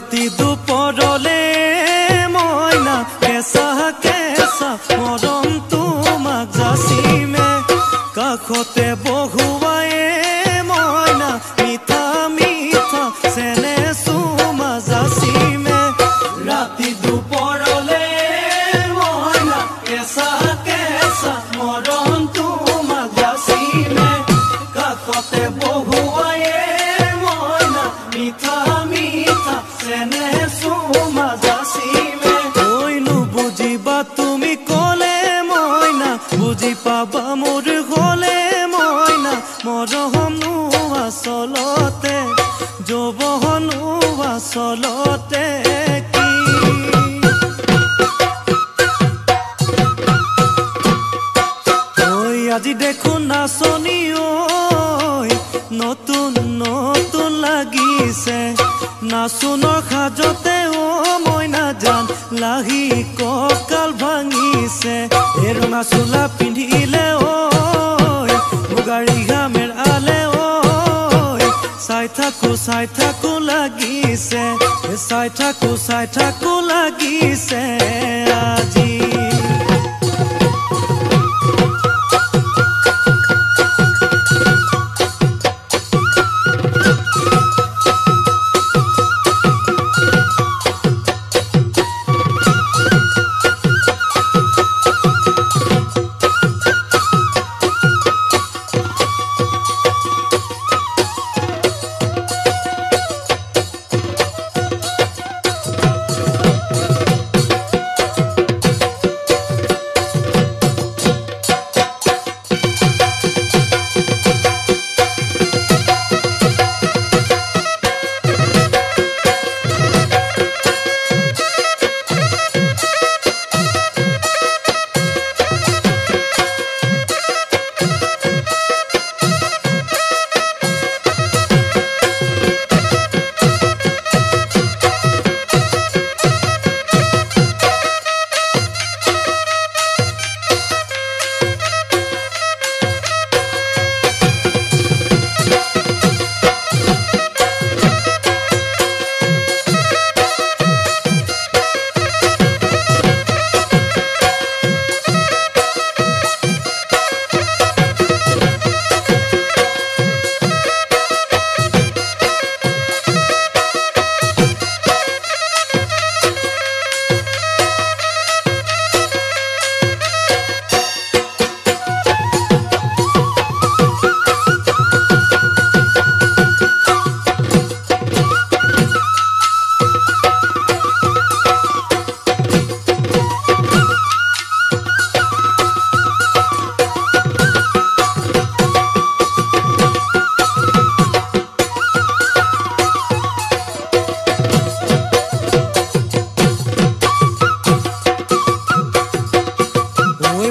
ৰাতি দুপৰলে মইনা কেঁচা কেঁচা মৰম তোমাক যাচিমে কাষতে বহুৱায়ে মইনা মিঠা মিঠা চেনে চুমা যাচিমে ৰাতি দুপৰলে মইনা কেঁচা কেঁচা মৰম তোমাক যাচিমে কাষতে বহুৱায়ে মইনা মিঠা মিঠা চেনে চুমা যাচিমে কৈনো বুজিবা তুমি ক'লে মইনা বুজি পাবা মোৰ হ'লে মইনা মৰমনো আচলতে যৌৱনো আচলতে কি ঐ আজি দেখোন নাচনি ঐ নতুন নতুন লাগিছে নাচোনৰ সাজতে অ মইনা জান লাহি কঁকাল ভাঙিছে এই ৰঙা চোলা পিন্ধিলে ঐ মুগাৰী ঘামেৰ আলে ঐ চাই থাকো লাগিছে চাই থাকো লাগিছে আজি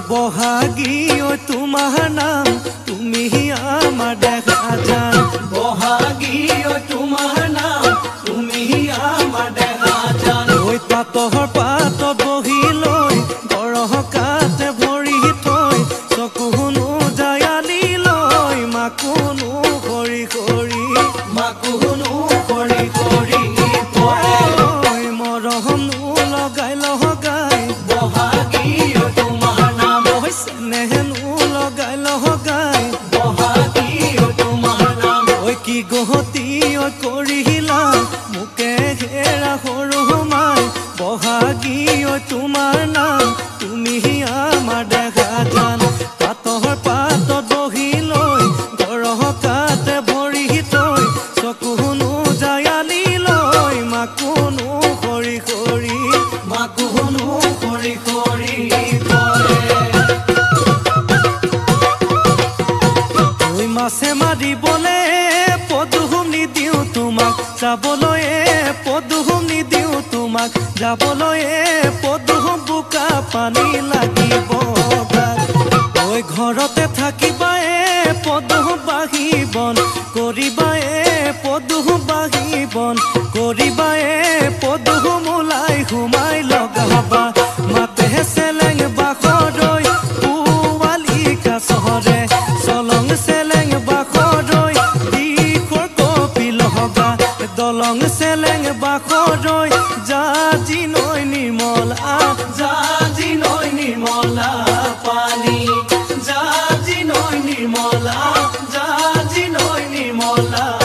বহাগী ঐ তোমাৰ নাম তুমি আমাৰ দেখা জান বহাগী ঐ তোমাৰ নাম তুমি আমাৰ দেখা জান ঐ পাতৰ পাতত বহি লৈ গৰহকাতে ভৰি থৈ চকুনো জায়ালি লৈ মাকুনো কৰি মাকুনো কৰি মৰমনো লগাই বহাগী নেহেনো লগাই বহাগী তোমাৰ নাম ঐ কি গহতি ঐ কৰিলা মোকে হেৰা সৰু মাই বহাগী ঐ তোমাৰ নাম তুমি আমাৰ দেখা জান পাতৰ পাতত বহি লৈ গৰহকাতে ভৰি থৈ চকুনো জায়ালি লৈ মাকুনো কৰি মাছে মাৰিবলে পদুম নিদিওঁ তোমাক যাবলৈ পদুম নিদিওঁ তোমাক যাবলৈ পদুম বোকা পানী লাগিব ঐ ঘৰতে থাকিবা পদুম বাঢ়ি বন কৰিবা পদুম বাঢ়ি বন কৰিবা পদুম ওলাই সোমাই লগাবা মাতে চেলেং বাখৰৈ পোৱালি কাছৰে চলং চেলেং বাখৰৈ দিশৰ কপিল হবা দলং চেলেং বাখরই জাজি নয় নির্মলা জাজি নয় নির্মলা পানি জাজি নয় নির্মলা জাজি নয় নির্মলা